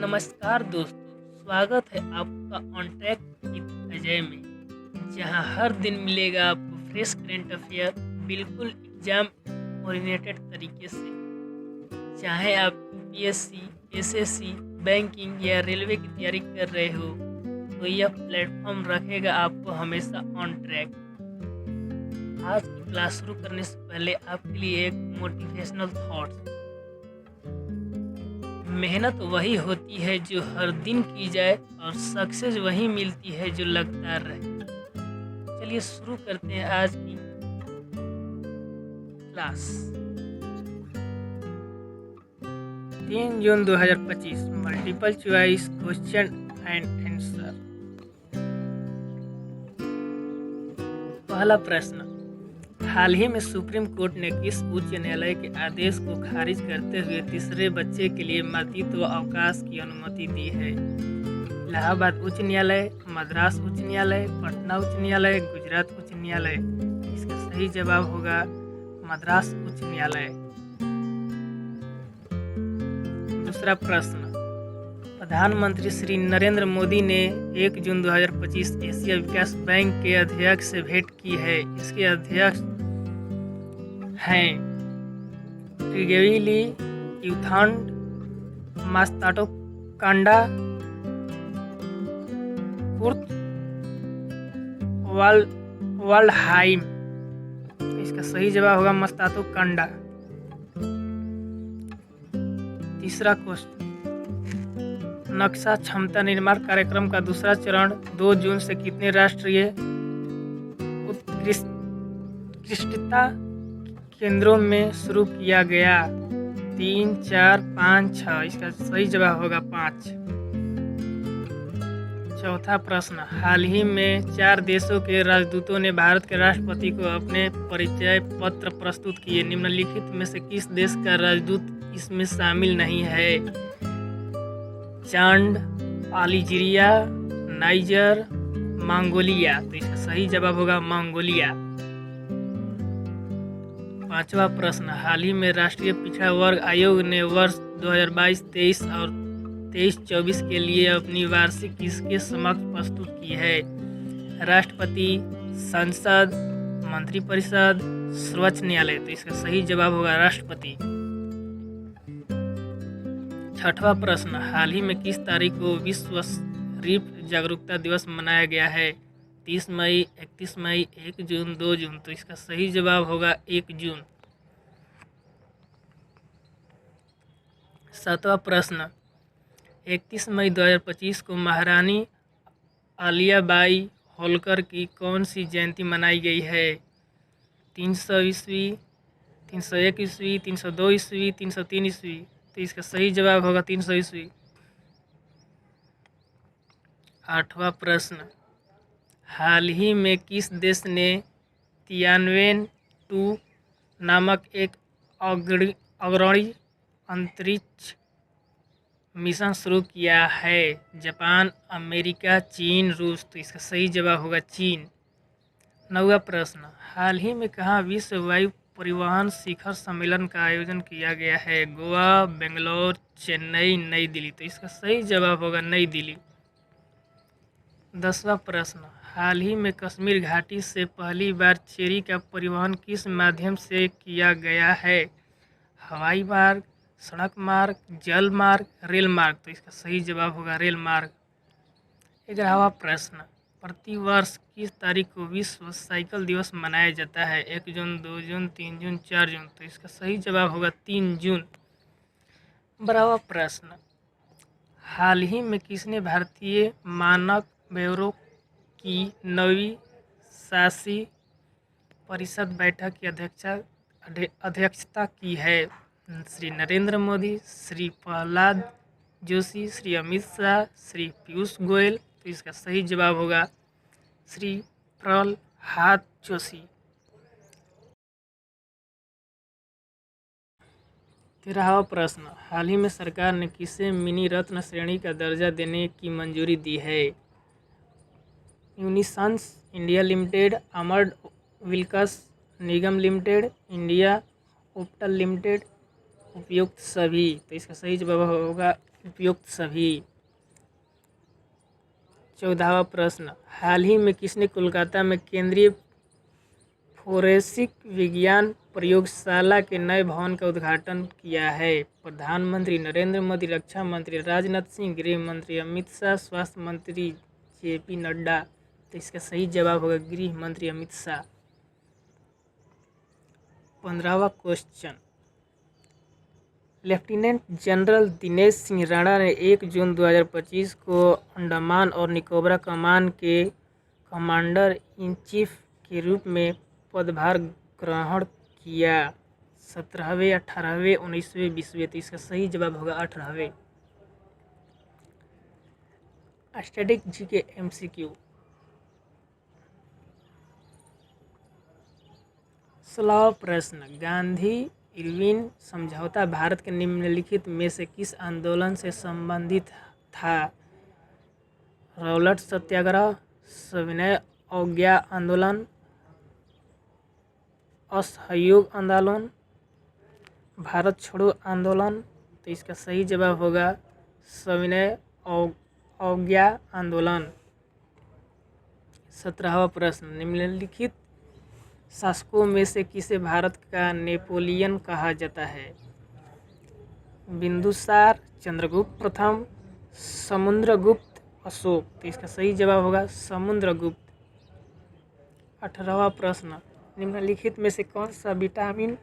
नमस्कार दोस्तों, स्वागत है आपका ऑन ट्रैक विद अजय में, जहां हर दिन मिलेगा आपको फ्रेश करेंट अफेयर बिल्कुल एग्जाम ओरिएंटेड तरीके से। चाहे आप यूपीएससी, एसएससी, बैंकिंग या रेलवे की तैयारी कर रहे हो, तो यह प्लेटफॉर्म रखेगा आपको हमेशा ऑन ट्रैक। आज की क्लास शुरू करने से पहले आपके लिए एक मोटिवेशनल थॉट्स। मेहनत वही होती है जो हर दिन की जाए और सक्सेस वही मिलती है जो लगातार रहे। चलिए शुरू करते हैं आज की class. 3 June 2025 multiple choice question and answer. पहला प्रश्न, हाल ही में सुप्रीम कोर्ट ने किस उच्च न्यायालय के आदेश को खारिज करते हुए तीसरे बच्चे के लिए मातृत्व अवकाश की अनुमति दी है? इलाहाबाद उच्च न्यायालय, मद्रास उच्च न्यायालय, पटना उच्च न्यायालय, गुजरात उच्च न्यायालय। इसका सही जवाब होगा मद्रास उच्च न्यायालय। दूसरा प्रश्न, प्रधानमंत्री श्री नरेंद्र मोदी ने 1 जून 2025 एशिया विकास बैंक के अध्यक्ष से भेंट की है। इसके अध्यक्ष हैं ट्रिगेविली यूथांड, मास्ताटोकांडा, कुर्त वाल्डहाइम। इसका सही जवाब होगा मस्ताटोकांडा। तीसरा क्वेश्चन, नक्शा क्षमता निर्माण कार्यक्रम का दूसरा चरण 2 जून से कितने राष्ट्रीय उत्कृष्टता केंद्रों में शुरू किया गया? 3, 4, 5, 6। इसका सही जवाब होगा 5। चौथा प्रश्न, हाल ही में 4 देशों के राजदूतों ने भारत के राष्ट्रपति को अपने परिचय पत्र प्रस्तुत किए। निम्नलिखित में से किस देश का राजदूत इसमें शामिल नहीं है? चांड, अल्जीरिया, नाइजर, मंगोलिया। तो इसका सही जवाब होगा मंगोलिया। पांचवा प्रश्न, हाल ही में राष्ट्रीय पिछड़ा वर्ग आयोग ने वर्ष 2022-23 और 23-24 के लिए अपनी वार्षिक किसके समक्ष प्रस्तुत की है? राष्ट्रपति, संसद, मंत्रिपरिषद, सर्वोच्च न्यायालय। तो इसका सही जवाब होगा राष्ट्रपति। छठवां प्रश्न, हाल ही में किस तारीख को विश्व रीफ जागरूकता दिवस मनाया गया है? 30 मई, 31 मई, 1 जून, 2 जून। तो इसका सही जवाब होगा 1 जून। सातवां प्रश्न, 31 मई 2025 को महारानी अहिल्याबाई होलकर की कौन सी जयंती मनाई गई है? 300 ईस्वी, 301 ईस्वी, 302 ईस्वी, 303 ईस्वी। तो इसका सही जवाब होगा 300 ईस्वी। आठवां प्रश्न, हाल ही में किस देश ने तियानवेन-2 नामक एक अग्रणी अंतरिक्ष मिशन शुरू किया है? जापान, अमेरिका, चीन, रूस। तो इसका सही जवाब होगा चीन। 9वां प्रश्न, हाल ही में कहाँ विश्व वायु परिवहन शिखर सम्मेलन का आयोजन किया गया है? गोवा, बेंगलोर, चेन्नई, नई दिल्ली। तो इसका सही जवाब होगा नई दिल्ली। 10वां प्रश्न, हाल ही में कश्मीर घाटी से पहली बार चेरी का परिवहन किस माध्यम से किया गया है? हवाई मार्ग, सड़क मार्ग, जल मार्ग, रेल मार्ग। तो इसका सही जवाब होगा रेल मार्ग। 11वां प्रश्न, प्रतिवर्ष किस तारीख को विश्व साइकिल दिवस मनाया जाता है? 1 जून, 2 जून, 3 जून, 4 जून। तो इसका सही जवाब होगा 3 जून। 12वां प्रश्न, हाल ही में किसने भारतीय मानक ब्यूरो की 9वीं शासी परिषद बैठक की अध्यक्षता की है? श्री नरेंद्र मोदी, श्री प्रहलाद जोशी, श्री अमित शाह, श्री पीयूष गोयल। तो इसका सही जवाब होगा श्री प्रहलाद जोशी। 13वां प्रश्न, हाल ही में सरकार ने किसे मिनी रत्न श्रेणी का दर्जा देने की मंजूरी दी है? यूनिसंस इंडिया लिमिटेड, अमर विल्कस निगम लिमिटेड, इंडिया ओप्टल लिमिटेड, उपयुक्त सभी। तो इसका सही जवाब होगा उपयुक्त सभी। 14वां प्रश्न, हाल ही में किसने कोलकाता में केंद्रीय फोरेंसिक विज्ञान प्रयोगशाला के नए भवन का उद्घाटन किया है? प्रधानमंत्री नरेंद्र मोदी, रक्षा मंत्री राजनाथ सिंह, गृह मंत्री अमित शाह, स्वास्थ्य मंत्री JP नड्डा। तो इसका सही जवाब होगा गृह मंत्री अमित शाह। 15वां question, lieutenant general Dinesh Singh Rana ने 1 जून 2025 को अंडमान और निकोबार कमान के कमांडर इन चीफ के रूप में पदभार ग्रहण किया। 17वें, 18वें, 19वें, 20वें। तो इसका सही जवाब होगा 18वें। Static GK MCQ। 16वां प्रश्न, गांधी इरविन समझौता भारत के निम्नलिखित में से किस आंदोलन से संबंधित था? रौलट सत्याग्रह, सविनय अवज्ञा आंदोलन, असहयोग आंदोलन, भारत छोड़ो आंदोलन। तो इसका सही जवाब होगा सविनय अवज्ञा आंदोलन। 17वां प्रश्न, निम्नलिखित शासकों में से किसे भारत का नेपोलियन कहा जाता है? बिंदुसार, चंद्रगुप्त प्रथम, समुद्रगुप्त, अशोक। तो इसका सही जवाब होगा समुद्रगुप्त। 18वां प्रश्न, निम्नलिखित में से कौन सा विटामिन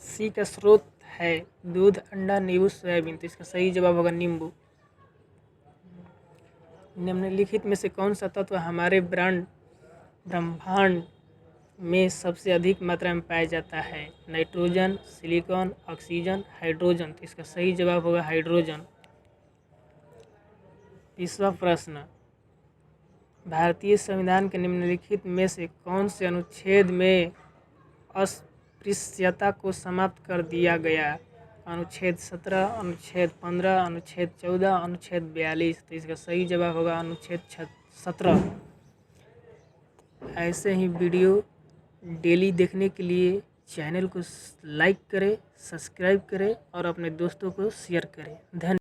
C का स्रोत है? दूध, अंडा, नींबू, सोयाबीन। तो इसका सही जवाब होगा नींबू। निम्नलिखित में से कौन सा तत्व हमारे ब्रह्मांड में सबसे अधिक मात्रा में पाया जाता है? Nitrogen, silicon, oxygen, hydrogen. तो इसका सही जवाब होगा हाइड्रोजन। 30वां प्रश्न, भारतीय संविधान के निम्नलिखित में से कौन से अनुच्छेद में अस्पृश्यता को समाप्त कर दिया गया? अनुच्छेद 17, अनुच्छेद 15, अनुच्छेद 14, अनुच्छेद 42। तो इसका सही जवाब होगा अनुच्छेद 17। ऐसे ही वीडियो डेली देखने के लिए चैनल को लाइक करें, सब्सक्राइब करें और अपने दोस्तों को शेयर करें। धन्यवाद।